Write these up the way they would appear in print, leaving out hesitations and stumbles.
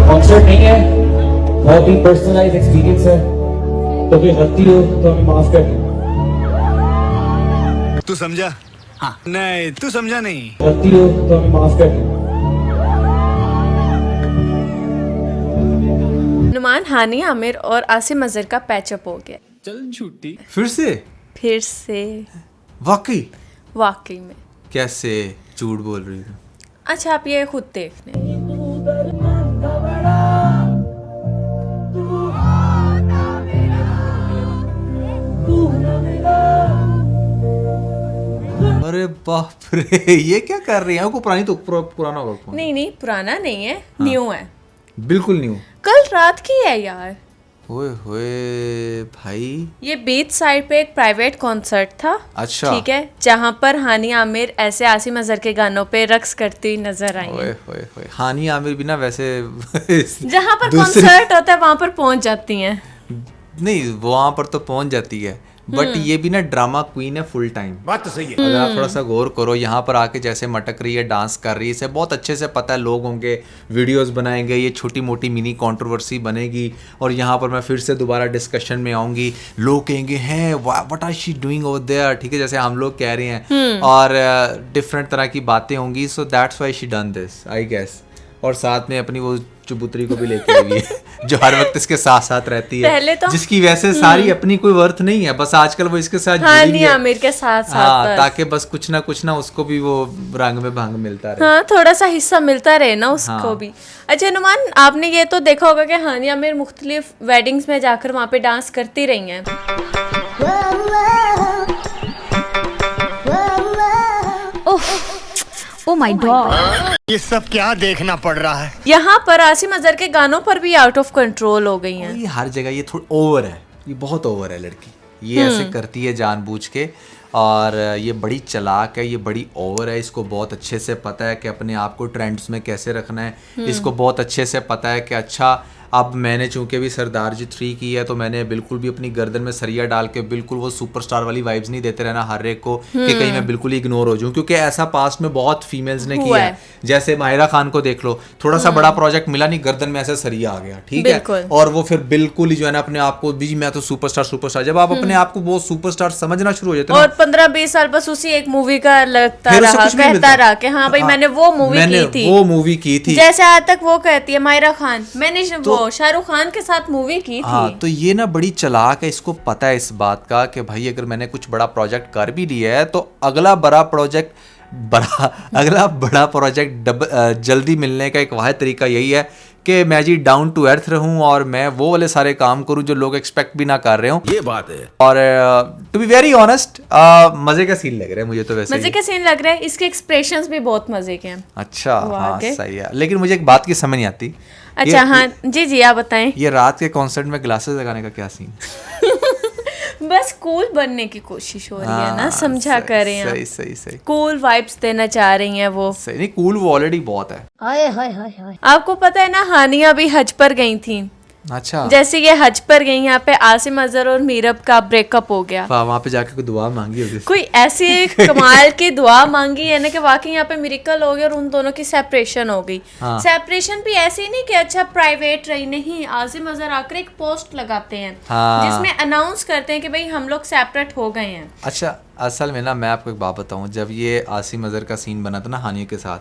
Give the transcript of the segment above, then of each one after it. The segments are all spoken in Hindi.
कॉन्सर्ट नहीं है, बहुत ही पर्सनलाइज एक्सपीरियंस है, तो कोई गलती हो तो हमें माफ कर दें। तू समझा? हाँ। नहीं, तू समझा नहीं। गलती हो तो हमें माफ कर दें। नुमान, हानिया आमिर और आसिम अजहर का पैचअप हो गया। चल झूठी। फिर से? फिर से। वाकई? वाकई में। कैसे झूठ बोल रही हो? अच्छा, आप ये खुद देख लें। अरे बाप रे, ये क्या कर रही है? को पुरानी तो पुराना होगा। नहीं, पुराना नहीं है, न्यू है, बिल्कुल न्यू। कल रात की है यार। ओए होए भाई, ये बीच साइड पे एक प्राइवेट कॉन्सर्ट था। अच्छा। ठीक है, जहाँ पर हानिया आमिर ऐसे आसिम अजहर के गानों पे रक्स करती हुई नजर आई ओए है। होए होए, हानिया आमिर भी ना वैसे जहाँ पर कॉन्सर्ट होता है वहाँ पर पहुँच जाती हैं। नहीं, वहाँ पर तो पहुँच जाती है, बट ये भी ना ड्रामा क्वीन है फुल टाइम। बात तो सही है। अगर आप थोड़ा सा गौर करो, यहाँ पर आके जैसे मटक रही है, डांस कर रही है, इसे बहुत अच्छे से पता है लोग होंगे, वीडियोस बनाएंगे, ये छोटी मोटी मिनी कंट्रोवर्सी बनेगी और यहाँ पर मैं फिर से दोबारा डिस्कशन में आऊँगी, लोग कहेंगे हैं what are she doing over there, ठीक है, जैसे हम लोग कह रहे हैं, और डिफरेंट तरह की बातें होंगी। So that's why she done this, I guess. और साथ में अपनी वो चुबुतरी को भी लेके आई है जो हर वक्त इसके साथ साथ रहती है, पहले तो जिसकी वैसे सारी अपनी कोई वर्थ नहीं है, बस आजकल वो इसके साथ जुड़ी हानिया है। आमिर के साथ साथ हाँ, ताकि बस कुछ ना उसको भी वो रंग में भंग मिलता रहे। हाँ, थोड़ा सा हिस्सा मिलता रहे ना उसको हाँ। भी। अच्छा नुमान, आपने ये तो देखा होगा कि हानिया आमिर मुख्तलिफ वेडिंग्स में जाकर वहाँ पे डांस करती रही हैं। Oh my God! ये सब क्या देखना पड़ रहा है? यहाँ पर आसिम अजहर के गानों पर भी आउट ऑफ कंट्रोल हो गई हैं। ये हर जगह ये थोड़ी ओवर है, ये बहुत ओवर है लड़की, ये ऐसे करती है जानबूझ के, और ये बड़ी चालाक है, ये बड़ी ओवर है, इसको बहुत अच्छे से पता है कि अपने आप को ट्रेंड्स में कैसे रखना है, इसको बहुत अच्छे से पता है कि अच्छा अब मैंने चूंकि भी सरदार जी 3 की है तो मैंने बिल्कुल भी अपनी गर्दन में सरिया डाल के बिल्कुल वो सुपरस्टार वाली वाइब्स नहीं देते रहना हर एक को कि कहीं मैं बिल्कुल इग्नोर हो जाऊं, क्योंकि ऐसा पास्ट में बहुत फीमेल्स ने किया है। जैसे माहिरा खान को देख लो, थोड़ा सा बड़ा प्रोजेक्ट मिला नहीं, गर्दन में ऐसा सरिया आ गया, ठीक है, और वो फिर बिल्कुल ही जो है ना अपने आप को भी मैं तो सुपरस्टार, जब आप अपने आप को वो सुपरस्टार समझना शुरू हो जाते और 15-20 साल बस उसी एक मूवी का लगता रहा, कहता रहा कि हाँ भाई मैंने वो मूवी की थी, जैसे आज तक वो कहती है माहिरा खान मैंने वो शाहरुख खान के साथ मूवी की थी। हाँ, तो ये ना बड़ी चालाक है, इसको पता है इस बात का कि भाई अगर मैंने कुछ बड़ा प्रोजेक्ट कर भी लिया है तो अगला बड़ा प्रोजेक्ट जल्दी मिलने का एक वाहिद तरीका यही है कि मैं जी डाउन टू अर्थ रहूं और मैं वो वाले सारे काम करूं जो लोग एक्सपेक्ट भी ना कर रहे हो। ये बात है। और टू बी वेरी ऑनेस्ट मजे का सीन लग रहा है मुझे तो, वैसे मजे का सीन लग रहा है, इसके एक्सप्रेशंस भी बहुत मजे के हैं। अच्छा, हाँ सही है, लेकिन मुझे एक बात की समझ नहीं आती। अच्छा हाँ जी आप बताएं। ये रात के कॉन्सर्ट में ग्लासेस लगाने का क्या सीन? बस कूल बनने की कोशिश हो रही है ना, समझा करें आप। सही कूल वाइब्स देना चाह रही हैं वो। सही नहीं, कूल वो ऑलरेडी बहुत है। आपको पता है ना हानिया भी हज पर गई थी। अच्छा, जैसे ये हज पर गई, यहाँ पे आसिम अजहर और मीरब का ब्रेकअप हो गया, वहाँ पे जाके कोई दुआ मांगी होगी, कोई ऐसी कमाल की दुआ मांगी है ना कि वाकई यहाँ पे मिरेकल हो गया और उन दोनों की सेपरेशन हो गई। सेपरेशन भी ऐसी नहीं कि अच्छा प्राइवेट रही, नहीं, आसिम अजहर आकर एक पोस्ट लगाते हैं जिसमें अनाउंस करते हैं कि भाई हम लोग सेपरेट हो गए हैं। अच्छा, असल में ना मैं आपको एक बात बताऊं, जब ये आसिम अजहर का सीन बना था ना हानिया के साथ,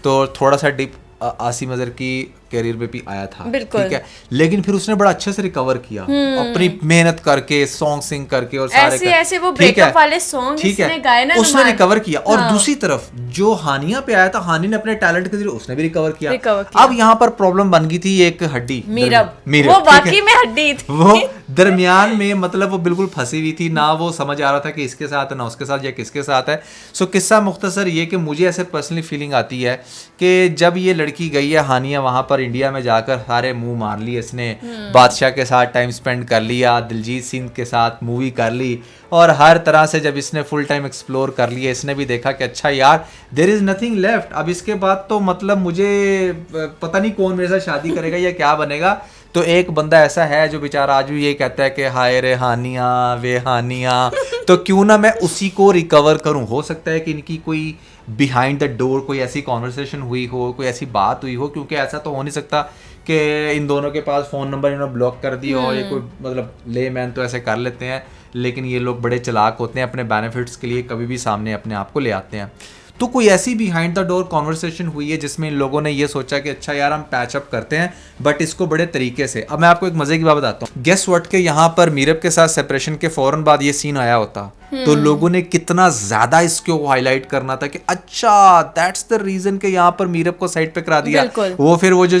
तो थोड़ा सा डिप आसिम अजहर की कैरियर में भी आया था, ठीक है, लेकिन फिर उसने बड़ा अच्छे से रिकवर किया अपनी मेहनत करके, सॉन्ग सिंग करके और सारे ऐसे वो ब्रेकअप वाले सॉन्ग इसने गाए ना, उसने रिकवर किया। और दूसरी तरफ जो हानिया पे आया था, हानिया ने अपने टैलेंट के जरिए उसने भी रिकवर किया। अब यहाँ पर प्रॉब्लम बन गई थी एक हड्डी, मीरब, वो वाकई में हड्डी थी, वो दरमियान में, मतलब वो बिल्कुल फंसी हुई थी, ना वो समझ आ रहा था कि इसके साथ है ना उसके साथ या किसके साथ है। सो किस्सा मुख्तसर ये कि मुझे ऐसे पर्सनली फीलिंग आती है कि जब ये लड़की गई है हानिया वहाँ पर इंडिया में जाकर, सारे मुंह मार लिए इसने, बादशाह के साथ टाइम स्पेंड कर लिया, दिलजीत सिंह के साथ मूवी कर ली, और हर तरह से जब इसने फुल टाइम एक्सप्लोर कर लिया, इसने भी देखा कि अच्छा यार देयर इज नथिंग लेफ्ट, अब इसके बाद तो मतलब मुझे पता नहीं कौन मेरे साथ शादी करेगा या क्या बनेगा। तो एक बंदा ऐसा है जो बेचारा आज भी ये कहता है कि हाय रे हानिया वे हानिया, तो क्यों ना मैं उसी को रिकवर करूं। हो सकता है कि इनकी कोई बिहाइंड द डोर कोई ऐसी कॉन्वर्सेशन हुई हो, कोई ऐसी बात हुई हो, क्योंकि ऐसा तो हो नहीं सकता कि इन दोनों के पास फ़ोन नंबर इन्होंने ब्लॉक कर दिया हो। ये कोई मतलब ले मैन तो ऐसे कर लेते हैं, लेकिन ये लोग बड़े चालाक होते हैं, अपने बेनिफिट्स के लिए कभी भी सामने अपने आप को ले आते हैं। तो कोई ऐसी बिहाइंड द डोर कॉन्वर्सेशन हुई है जिसमें इन लोगों ने ये सोचा कि अच्छा यार हम पैच अप करते हैं, बट इसको बड़े तरीके से। अब मैं आपको एक मजे की बात बताता हूँ। गेस व्हाट के यहाँ पर मीरब के साथ सेपरेशन के फौरन बाद ये सीन आया होता, तो लोगों ने कितना ज्यादा इसको हाईलाइट करना था कि अच्छा दैट्स द रीजन कि यहाँ पर मीरब को साइड पे करा दिया। वो फिर वो जो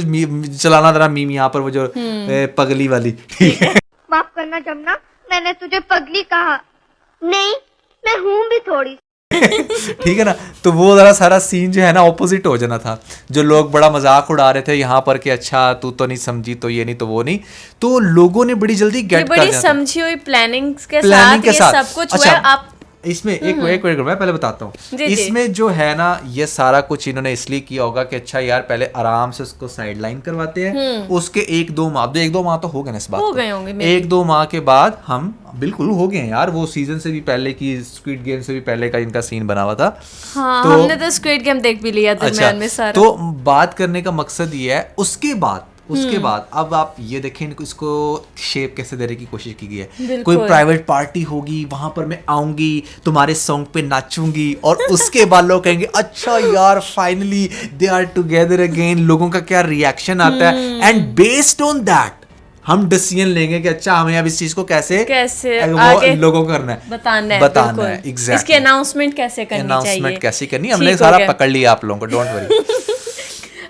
चलाना था मीम यहाँ पर वो जो पगली वाली, ठीक है। माफ करना जमुना, मैंने तुझे पगली कहा नहीं, मैं हूँ भी थोड़ी। ठीक है ना। तो वो जरा सारा सीन जो है ना ऑपोजिट हो जाना था। जो लोग बड़ा मजाक उड़ा रहे थे यहाँ पर कि अच्छा तू तो नहीं समझी, तो ये नहीं तो वो नहीं, तो लोगों ने बड़ी जल्दी गेट कर बड़ी समझी हुई प्लानिंग के साथ ये सब कुछ हुआ। आप इसमें एक मिनट मैं पहले बताता हूँ। इसमें जो है ना ये सारा कुछ इन्होंने इसलिए किया होगा कि अच्छा यार पहले आराम से उसको साइड लाइन करवाते हैं, उसके एक दो माह तो हो गए ना इस बात हो को। गए होंगे, 1-2 माह के बाद हम बिल्कुल हो गए हैं यार। वो सीजन से भी पहले की स्क्विड गेम से भी पहले का इनका सीन बना हुआ था। हाँ, तो हमने तो स्क्विड गेम देख भी लिया दरमियान में सारा। तो बात करने का मकसद ये है। उसके बाद अब आप ये देखें इसको शेप कैसे देने की कोशिश की गई है। कोई प्राइवेट पार्टी होगी, वहां पर मैं आऊंगी, तुम्हारे सॉन्ग पे नाचूंगी, और उसके बाद लोग कहेंगे अच्छा यार finally they are together again. लोगों का क्या रिएक्शन आता है, एंड बेस्ड ऑन दैट हम डिसीजन लेंगे कि अच्छा हमें अब इस चीज को कैसे आगे लोगों को करना है, बताना है। एग्जैक्टली इसकी अनाउंसमेंट कैसे करनी, हमने सारा पकड़ लिया आप लोगों को, डोंट वरी।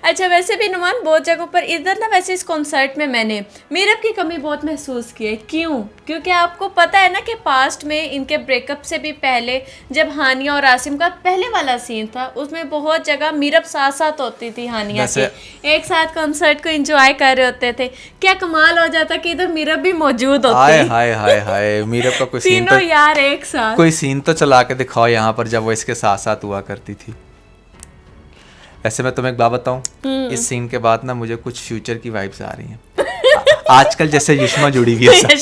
अच्छा, वैसे भी नुमान बहुत जगहों पर इधर ना, वैसे इस कॉन्सर्ट में मैंने मीरब की कमी बहुत महसूस की है। क्यों? क्योंकि आपको पता है ना कि पास्ट में इनके ब्रेकअप से भी पहले जब हानिया और आसिम का पहले वाला सीन था, उसमें बहुत जगह मीरब साथ साथ होती थी हानिया के, एक साथ कॉन्सर्ट को एंजॉय कर रहे होते थे। क्या कमाल हो जाता कि इधर मीरब भी मौजूद होती। हाय मीरब का कोई सीन तो यार एक साथ कोई सीन तो चला के दिखाओ यहाँ पर जब वो इसके साथ साथ हुआ करती थी। ऐसे मैं तुम्हें एक बात बताऊं, इस सीन के बाद ना मुझे कुछ फ्यूचर की वाइब्स आ रही हैं। आजकल जैसे युष्मा जुड़ी हुई है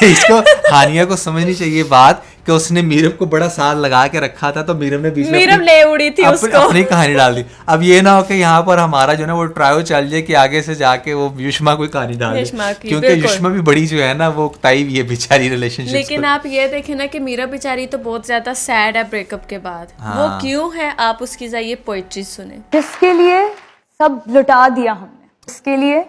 इसको हानिया को समझनी चाहिए बात कि उसने मीरब को बड़ा साल लगा के रखा था, तो मीरब ने बीच में ले उड़ी थी उसको, अपनी कहानी डाल दी। अब ये ना हो कि यहाँ पर हमारा जो है वो ट्रायो चल जाए कि आगे से जाके वो युष्मा कोई कहानी डाल दे, क्योंकि युष्मा भी बड़ी जो है ना वो ताई भी है बेचारी रिलेशनशिप। लेकिन आप ये देखें ना कि मीरा बेचारी तो बहुत ज्यादा सैड है ब्रेकअप के बाद। वो क्यों है, आप उसकी जाइए पोइट्री सुने। जिसके लिए सब लुटा दिया हमने, उसके लिए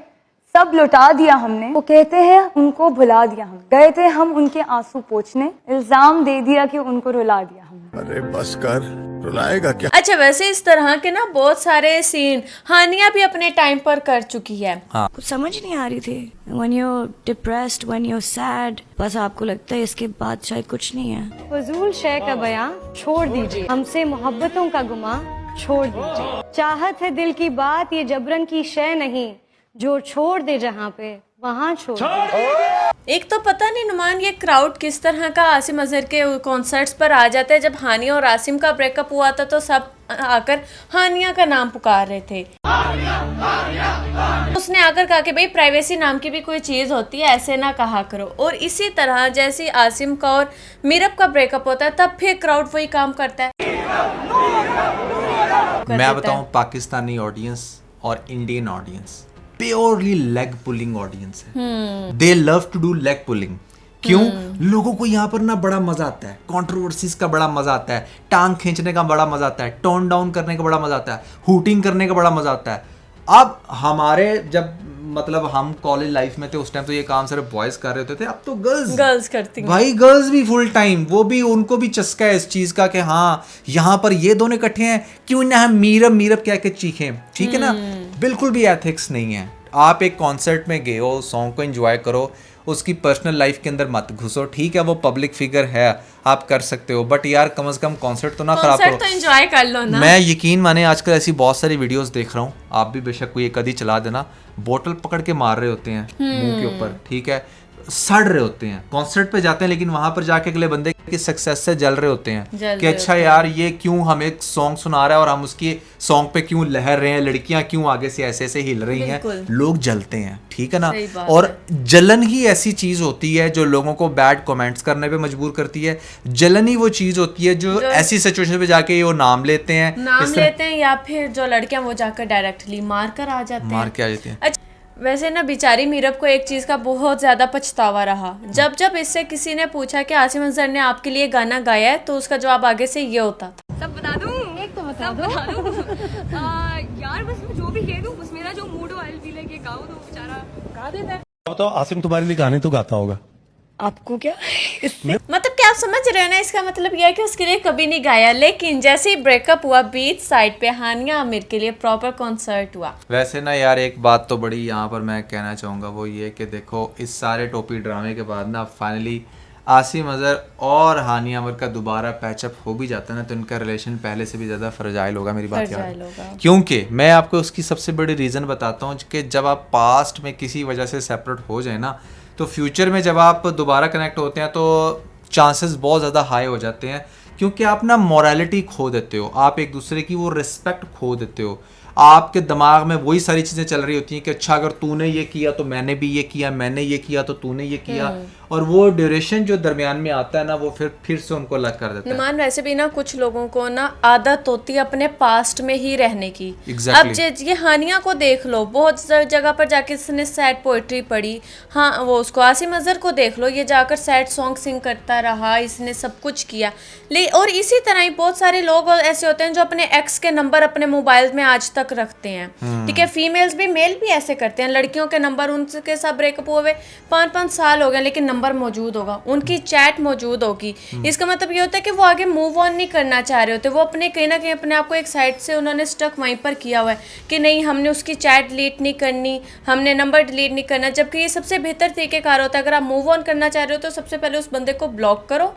सब लुटा दिया हमने, वो कहते हैं उनको भुला दिया हम, गए थे हम उनके आंसू पोंछने, इल्जाम दे दिया कि उनको रुला दिया हमने। अरे बस कर, रुलाएगा क्या। अच्छा, वैसे इस तरह के ना बहुत सारे सीन हानिया भी अपने टाइम पर कर चुकी है। कुछ समझ नहीं आ रही थी। When you're depressed, when you're sad, बस आपको लगता है इसके बाद शायद कुछ नहीं है। फजूल शय का बयां छोड़ दीजिए, हमसे मोहब्बतों का गुमा छोड़ दीजिए। चाहत है दिल की बात, ये जबरन की शय नहीं, जो छोड़ दे जहाँ पे वहाँ छोड़। एक तो पता नहीं नुमान ये क्राउड किस तरह का आसिम अजहर के कॉन्सर्ट्स पर आ जाता है। जब हानिया और आसिम का ब्रेकअप हुआ था तो सब आकर हानिया का नाम पुकार रहे थे। उसने आकर कहा कि भाई प्राइवेसी नाम की भी कोई चीज होती है, ऐसे ना कहा करो। और इसी तरह जैसे आसिम का और मीरब का ब्रेकअप होता है तब फिर क्राउड वही काम करता है। मैं बताऊं, पाकिस्तानी ऑडियंस और Indian audience purely leg pulling audience है। They love to do leg pulling. क्यों? लोगों को यहाँ पर ना बड़ा मजा आता है, कंट्रोवर्सीज का बड़ा मजा आता है, टांग खींचने का बड़ा मजा आता है, टोन डाउन करने का बड़ा मजा आता है, हूटिंग करने का बड़ा मजा आता है। अब हमारे जब मतलब हम कॉलेज लाइफ में थे उस टाइम तो ये काम सिर्फ बॉयज कर रहे होते थे। अब तो गर्ल्स करती भाई, गर्ल्स भी फुल टाइम, वो भी उनको भी चस्का है इस चीज का कि हाँ यहाँ पर ये दोनों इकट्ठे हैं, क्यों ना हम मीरब क्या के चीखें। ठीक है ना, बिल्कुल भी एथिक्स नहीं है। आप एक कॉन्सर्ट में गए हो, सॉन्ग को एंजॉय करो, उसकी पर्सनल लाइफ के अंदर मत घुसो। ठीक है वो पब्लिक फिगर है, आप कर सकते हो, बट यार कम से कम कॉन्सर्ट तो ना खराब करो, तो एंजॉय कर लो ना। मैं यकीन माने आजकल ऐसी बहुत सारी वीडियोस देख रहा हूँ, आप भी बेशक कोई एक आधी चला देना, बोतल पकड़ के मार रहे होते हैं मुंह के ऊपर, ठीक है, सड़ रहे होते हैं, कॉन्सर्ट पे जाते हैं लेकिन वहां पर जाके अगले बंदे कि सक्सेस से जल रहे होते हैं जल कि रहे अच्छा यार ये क्यों हमें सॉन्ग सुना रहा है और हम उसकी सॉन्ग पे क्यों लहर रहे हैं, लड़कियां क्यों आगे से ऐसे ऐसे हिल रही हैं, बिल्कुल। लोग जलते हैं, ठीक है ना। सही बात और जलन ही ऐसी चीज होती है जो लोगों को बैड कमेंट्स करने पे मजबूर करती है। जलन ही वो चीज होती है जो ऐसी सिचुएशन पे जाके वो नाम लेते हैं, नाम लेते हैं, या फिर जो लड़कियां वो जाकर डायरेक्टली मार कर आ जाते हैं। मार के आ जाती हैं। अच्छा, वैसे ना बेचारी मीरब को एक चीज़ का बहुत ज़्यादा पछतावा रहा। जब जब इससे किसी ने पूछा कि आसिम अजहर ने आपके लिए गाना गाया है, तो उसका जवाब आगे से ये होता था। सब बता दूं, एक तो बता दूं। यार बस मैं जो भी कह दूं, बस मेरा जो मूड हो आई फील है कि गाओ तो बेचारा गा देता है। तो आसिम तुम्हारे लिए गाने तो गाता होगा। आपको क्या मतलब क्या आप समझ रहे हो ना, इसका मतलब यह है कि उसके लिए कभी नहीं गाया, लेकिन जैसे ही ब्रेकअप हुआ बीच साइड पे हानिया आमिर के लिए प्रॉपर कॉन्सर्ट हुआ। वैसे ना यार एक बात तो बड़ी यहाँ पर मैं कहना चाहूँगा, वो ये कि देखो इस सारे टोपी ड्रामे के बाद ना फाइनली आसिम अजहर और हानिया आमिर का दोबारा पैचअप हो भी जाता है ना, तो इनका रिलेशन पहले से भी ज़्यादा फ्रजाइल होगा। मेरी बात याद है, क्योंकि मैं आपको उसकी सबसे बड़ी रीज़न बताता हूँ कि जब आप पास्ट में किसी वजह से सेपरेट हो जाए ना, तो फ्यूचर में जब आप दोबारा कनेक्ट होते हैं तो चांसेस बहुत ज़्यादा हाई हो जाते हैं, क्योंकि आप ना मॉरलिटी खो देते हो, आप एक दूसरे की वो रिस्पेक्ट खो देते हो। आपके दिमाग में वही सारी चीज़ें चल रही होती हैं कि अच्छा अगर तूने ये किया तो मैंने भी ये किया, मैंने ये किया तो तूने ये किया, और वो ड्यूरेशन जो दरमियान में आता है ना, वो फिर से उनको अलग कर देता है। नुमान, वैसे भी ना कुछ लोगों को ना आदत होती है अपने पास्ट में ही रहने की। Exactly. अब ये हानिया को देख लो, बहुत जगह पर जाके इसने सैड पोइट्री पढ़ी। हाँ, वो उसको आसिम अजहर को देख लो, ये जाकर सैड सॉन्ग सिंग करता रहा, इसने सब कुछ किया। और इसी तरह ही बहुत सारे लोग ऐसे होते हैं जो अपने एक्स के नंबर अपने मोबाइल में आज तक रखते हैं। ठीक है, फीमेल्स भी मेल भी ऐसे करते हैं, लड़कियों के नंबर उनके साथ ब्रेकअप हुए 5-5 साल हो गए, लेकिन नंबर मौजूद होगा, उनकी चैट मौजूद होगी। इसका मतलब ये होता है कि वो आगे मूव ऑन नहीं करना चाह रहे होते, वो अपने कहीं ना कहीं अपने आप को एक साइड से उन्होंने स्टक वहीं पर किया हुआ है कि नहीं, हमने उसकी चैट डिलीट नहीं करनी, हमने नंबर डिलीट नहीं करना। जबकि ये सबसे बेहतर तरीकेकार होता है, अगर आप मूव ऑन करना चाह रहे हो तो सबसे पहले उस बंदे को ब्लॉक करो,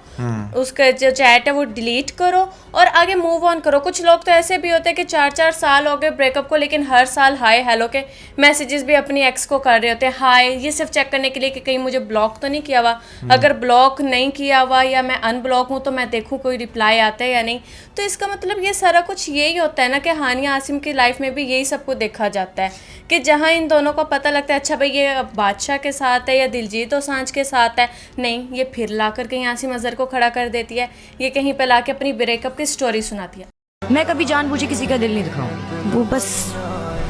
उसका जो चैट है वो डिलीट करो और आगे मूव ऑन करो। कुछ लोग तो ऐसे भी होते हैं कि 4-4 साल हो गए ब्रेकअप को, लेकिन हर साल हाय हेलो के मैसेजेस भी अपनी एक्स को कर रहे होते हैं, हाय, ये सिर्फ चेक करने के लिए कि कहीं मुझे ब्लॉक तो नहीं किया हुआ। अगर ब्लॉक नहीं किया हुआ या मैं अनब्लॉक हूँ तो मैं देखूँ कोई रिप्लाई आता है या नहीं। तो इसका मतलब ये सारा कुछ यही होता है ना कि हानिया आसिम की लाइफ में भी यही सब कुछ देखा जाता है कि जहाँ इन दोनों को पता लगता है अच्छा भाई ये बादशाह के साथ है या दिलजीत दोसांझ के साथ है, नहीं, ये फिर लाकर कहीं आसिम अजहर को खड़ा कर देती है, ये कहीं पे लाके अपनी ब्रेकअप की स्टोरी सुनाती है। मैं कभी जानबूझे किसी का दिल नहीं दुखाऊं, वो बस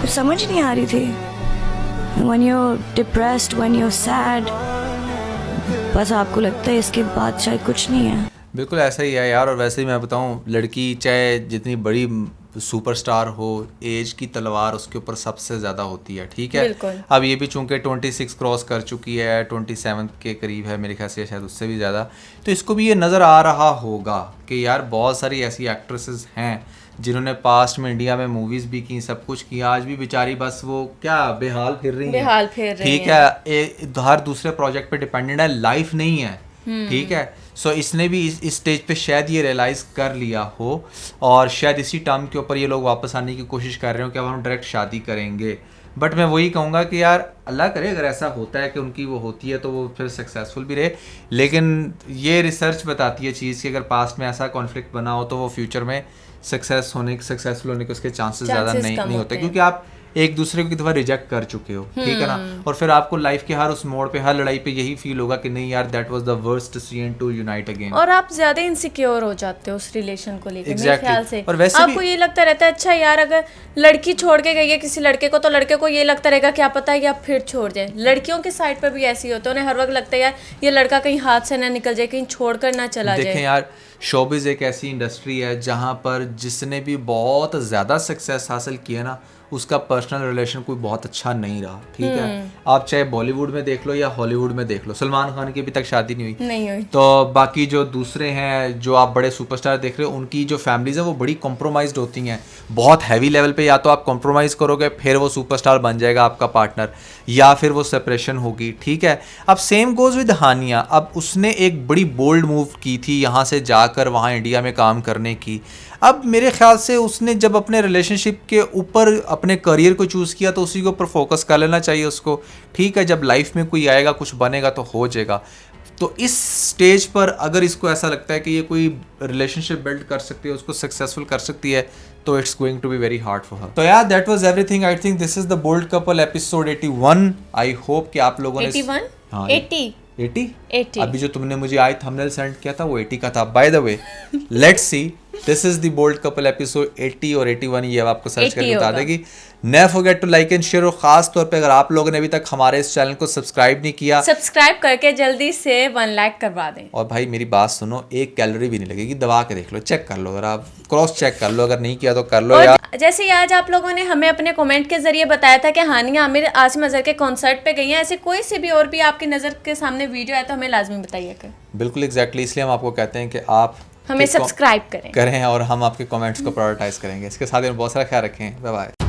कुछ समझ नहीं आ रही थी। When you're depressed, when you're sad, बस आपको लगता है इसके बाद शायद कुछ नहीं है। बिल्कुल ऐसा ही है यार। और वैसे ही मैं बताऊं, लड़की चाहे जितनी बड़ी सुपरस्टार हो, एज की तलवार उसके ऊपर सबसे ज़्यादा होती है, ठीक है। अब ये भी चूंकि 26 क्रॉस कर चुकी है, 27 के करीब है मेरे ख्याल से, शायद उससे भी ज़्यादा, तो इसको भी ये नज़र आ रहा होगा कि यार बहुत सारी ऐसी एक्ट्रेसेस हैं जिन्होंने पास्ट में इंडिया में मूवीज़ भी की, सब कुछ किया, आज भी बेचारी बस वो क्या बेहाल फिर रही है, ठीक है, हर दूसरे प्रोजेक्ट पे डिपेंडेंट है, लाइफ नहीं है, ठीक है। सो इसने भी इस स्टेज पे शायद ये रियलाइज़ कर लिया हो और शायद इसी टर्म के ऊपर ये लोग वापस आने की कोशिश कर रहे हो कि अब हम डायरेक्ट शादी करेंगे। बट मैं वही कहूँगा कि यार अल्लाह करे अगर ऐसा होता है कि उनकी वो होती है तो वो फिर सक्सेसफुल भी रहे, लेकिन ये रिसर्च बताती है चीज़ कि अगर पास्ट में ऐसा कॉन्फ्लिक्ट बना हो तो वो फ्यूचर में सक्सेसफुल होने के उसके चांसेस ज़्यादा नहीं होते, क्योंकि आप एक दूसरे को कितनी बार रिजेक्ट कर चुके हो, ठीक है ना। और फिर आपको लाइफ के हर उस मोड़ पे, हर लड़ाई पे यही फील होगा कि नहीं यार, that was the worst decision to unite again, और आप ज्यादा इनसिक्योर हो जाते हो उस रिलेशन को लेकर। मेरे ख्याल से और वैसे आपको ये लगता रहता है अच्छा यार अगर लड़की छोड़ के गई है किसी लड़के को तो लड़के को ये लगता रहेगा क्या पता है कि आप फिर छोड़ जाए। लड़कियों के साइड पर भी ऐसी होते हैं, उन्हें हर वक्त लगता है यार ये लड़का कहीं हाथ से ना निकल जाए, कहीं छोड़ कर ना चला जाए। देखें यार, शोबिज़ एक ऐसी इंडस्ट्री है जहाँ पर जिसने भी बहुत ज़्यादा सक्सेस हासिल किया ना, उसका पर्सनल रिलेशन कोई बहुत अच्छा नहीं रहा, ठीक है। आप चाहे बॉलीवुड में देख लो या हॉलीवुड में देख लो, सलमान खान की अभी तक शादी नहीं हुई। तो बाकी जो दूसरे हैं जो आप बड़े सुपरस्टार देख रहे हो, उनकी जो फैमिलीज हैं वो बड़ी कॉम्प्रोमाइज्ड होती हैं, बहुत हैवी लेवल पे। या तो आप कॉम्प्रोमाइज़ करोगे फिर वो सुपरस्टार बन जाएगा आपका पार्टनर, या फिर वो सेपरेशन होगी, ठीक है। अब सेम गोज़ विद हानिया। अब उसने एक बड़ी बोल्ड मूव की थी यहाँ से जाकर वहाँ इंडिया में काम करने की। अब मेरे ख्याल से उसने जब अपने रिलेशनशिप के ऊपर अपने करियर को चूज़ किया तो उसी के ऊपर फोकस कर लेना चाहिए उसको, ठीक है। जब लाइफ में कोई आएगा कुछ बनेगा तो हो जाएगा, तो इस स्टेज पर अगर इसको ऐसा लगता है कि ये कोई रिलेशनशिप बिल्ड कर सकती है, उसको सक्सेसफुल कर सकती है, तो it's going to be very hard for her. तो यार that was everything. I think this is the bold couple episode 81। I hope कि आप लोगों ने 81 हाँ 80 अभी जो तुमने मुझे आज थंबनेल सेंड किया था वो 80 का था। By the way let's see, this is the bold couple episode 80 और 81, ये अब आपको सर्च 80 करके बता होगा। देगी। Never forget to like and share, और खास तौर पे अगर आप लोगों ने अभी तक हमारे इस चैनल को सब्सक्राइब नहीं किया, सब्सक्राइब करके जल्दी से 1 लाख करवा दें। और भाई मेरी बात सुनो, 1 कैलोरी भी नहीं लगेगी, दबा के देख लो, चेक कर लो, अगर आप क्रॉस चेक कर लो, अगर नहीं किया तो कर लो और यार। जैसे आज आप लोगों ने हमें अपने कमेंट के जरिए बताया था कि हानिया आमिर आसिम अजहर के कॉन्सर्ट पे गई हैं, ऐसे कोई से भी और भी आपकी नज़र के सामने वीडियो है तो हमें लाजमी बताइएगा। बिल्कुल एग्जैक्टली, इसलिए हम आपको कहते हैं कि आप हमें सब्सक्राइब करें और हम आपके कमेंट्स को प्रायोरिटाइज करेंगे। इसके साथ ही बहुत सारा ख्याल रखें। Bye bye.